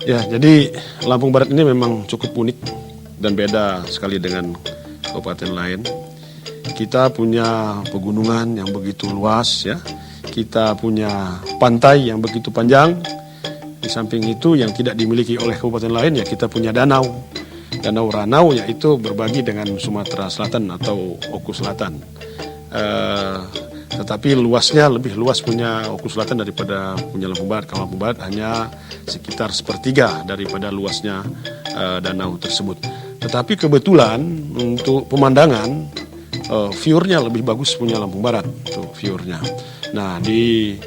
Ya, jadi Lampung Barat ini memang cukup unik dan beda sekali dengan kabupaten lain. Kita punya pegunungan yang begitu luas ya. Kita punya pantai yang begitu panjang. Di samping itu yang tidak dimiliki oleh kabupaten lain ya kita punya danau. Danau Ranau yaitu berbagi dengan Sumatera Selatan atau Oku Selatan. Tetapi luasnya lebih luas punya Oku Selatan daripada punya Lampung Barat. Kalau Lampung Barat hanya sekitar sepertiga daripada luasnya danau tersebut. Tetapi kebetulan untuk pemandangan view-nya lebih bagus punya Lampung Barat tuh view-nya. Nah di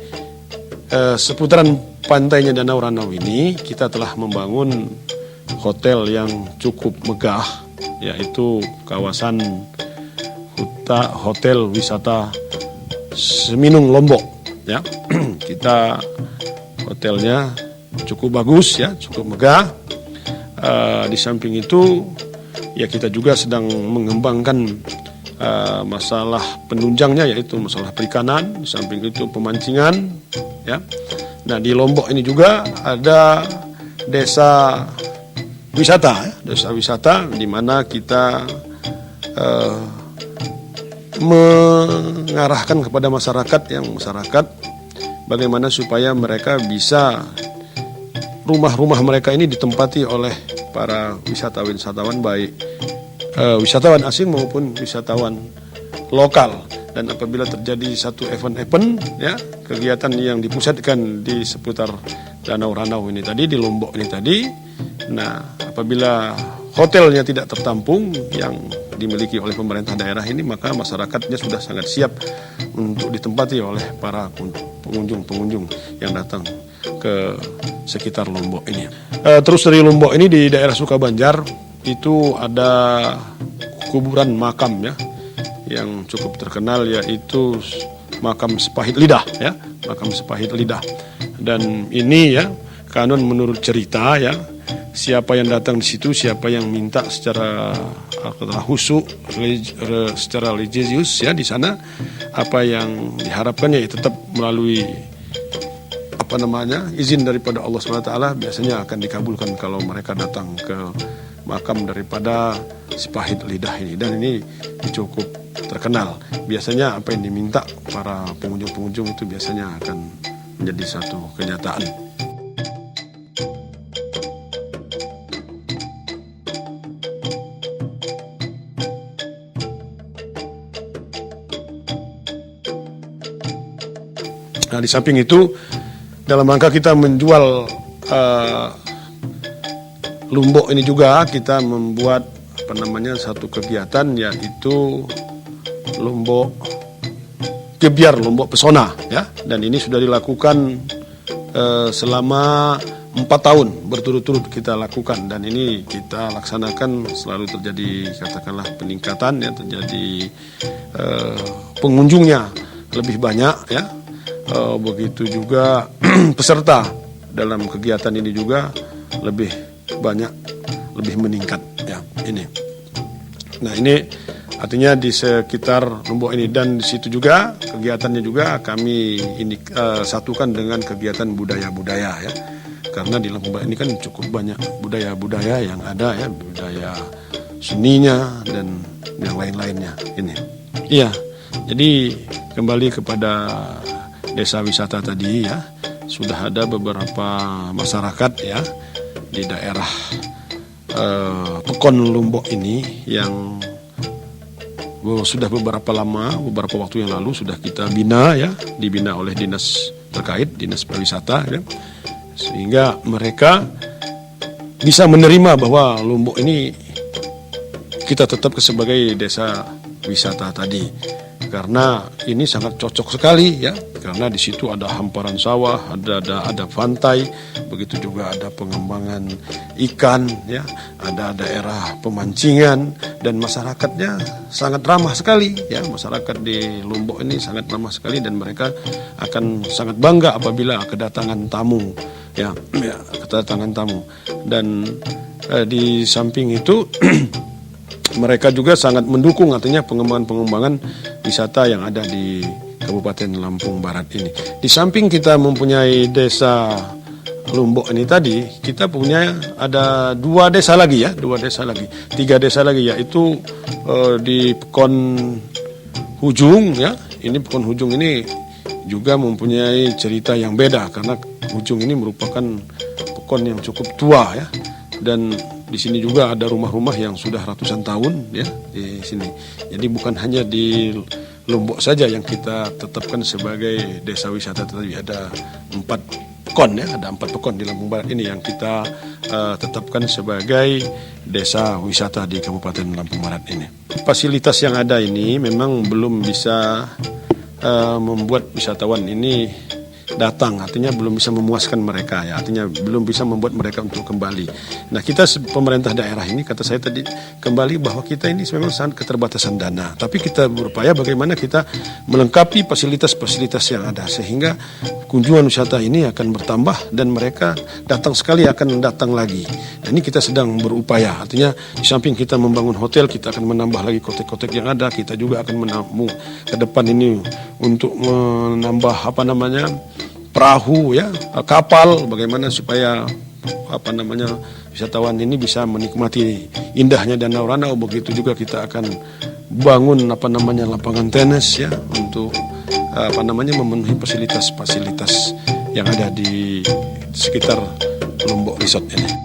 seputaran pantainya Danau Ranau ini kita telah membangun hotel yang cukup megah, yaitu kawasan hotel wisata Seminung Lombok ya. Kita hotelnya cukup bagus ya, cukup megah. Di samping itu ya kita juga sedang mengembangkan masalah penunjangnya, yaitu masalah perikanan. Di samping itu pemancingan ya. Nah di Lombok ini juga ada desa wisata ya, desa wisata di mana kita mengarahkan kepada masyarakat bagaimana supaya mereka bisa rumah-rumah mereka ini ditempati oleh para wisatawan baik wisatawan asing maupun wisatawan lokal. Dan apabila terjadi satu event ya, kegiatan yang dipusatkan di seputar Danau Ranau ini tadi, di Lombok ini tadi, nah apabila hotelnya tidak tertampung yang dimiliki oleh pemerintah daerah ini, maka masyarakatnya sudah sangat siap untuk ditempati oleh para pengunjung yang datang ke sekitar Lombok ini. Terus dari Lombok ini di daerah Sukabanjar itu ada kuburan makam ya yang cukup terkenal, yaitu makam Sepahit Lidah ya, makam Sepahit Lidah. Dan ini ya kanon menurut cerita ya, siapa yang datang di situ, siapa yang minta secara khusyuk, secara religius ya di sana, apa yang diharapkannya ya tetap melalui izin daripada Allah SWT biasanya akan dikabulkan kalau mereka datang ke makam daripada Sepahit Lidah ini. Dan ini cukup terkenal. Biasanya apa yang diminta para pengunjung-pengunjung itu biasanya akan menjadi satu kenyataan. Nah di samping itu dalam rangka kita menjual Lombok ini juga kita membuat satu kegiatan, yaitu Lombok Gebyar Lombok Pesona ya. Dan ini sudah dilakukan selama 4 tahun berturut-turut kita lakukan, dan ini kita laksanakan selalu terjadi katakanlah peningkatan ya, terjadi pengunjungnya lebih banyak ya. Begitu juga peserta dalam kegiatan ini juga lebih banyak, lebih meningkat ya ini. Nah ini artinya di sekitar Lombok ini, dan di situ juga kegiatannya juga kami satukan dengan kegiatan budaya-budaya ya. Karena di Lampung Barat ini kan cukup banyak budaya-budaya yang ada ya, budaya seninya dan yang lain-lainnya ini. Iya. Jadi kembali kepada desa wisata tadi ya, sudah ada beberapa masyarakat ya di daerah Pekon Lombok ini yang sudah beberapa waktu yang lalu sudah kita bina ya, dibina oleh dinas terkait, dinas pariwisata ya, sehingga mereka bisa menerima bahwa Lombok ini kita tetap sebagai desa wisata tadi. Karena ini sangat cocok sekali ya, karena di situ ada hamparan sawah, ada pantai, begitu juga ada pengembangan ikan ya, ada daerah pemancingan, dan masyarakatnya sangat ramah sekali ya. Masyarakat di Lombok ini sangat ramah sekali, dan mereka akan sangat bangga apabila kedatangan tamu ya, kedatangan tamu. Dan di samping itu mereka juga sangat mendukung artinya pengembangan wisata yang ada di Kabupaten Lampung Barat ini. Di samping kita mempunyai desa Lombok ini tadi kita punya ada 2 desa lagi ya, 2 desa lagi, 3 desa lagi, yaitu di Pekon Hujung ya. Ini Pekon Hujung ini juga mempunyai cerita yang beda karena Hujung ini merupakan pekon yang cukup tua ya, dan di sini juga ada rumah-rumah yang sudah ratusan tahun ya di sini. Jadi bukan hanya di Lombok saja yang kita tetapkan sebagai desa wisata, tetapi ada 4 pekon ya, ada 4 pekon di Lampung Barat ini yang kita tetapkan sebagai desa wisata di Kabupaten Lampung Barat ini. Fasilitas yang ada ini memang belum bisa membuat wisatawan ini datang, artinya belum bisa memuaskan mereka ya, artinya belum bisa membuat mereka untuk kembali. Nah, kita pemerintah daerah ini, kata saya tadi kembali bahwa kita ini memang sangat keterbatasan dana, tapi kita berupaya bagaimana kita melengkapi fasilitas-fasilitas yang ada sehingga kunjungan wisata ini akan bertambah dan mereka datang sekali akan datang lagi. Nah, ini kita sedang berupaya, artinya di samping kita membangun hotel, kita akan menambah lagi kotek-kotek yang ada, kita juga akan menambung ke depan ini untuk menambah perahu ya, kapal, bagaimana supaya wisatawan ini bisa menikmati indahnya Danau Ranau. Begitu juga kita akan bangun lapangan tenis ya untuk memenuhi fasilitas-fasilitas yang ada di sekitar Lombok Resort ini.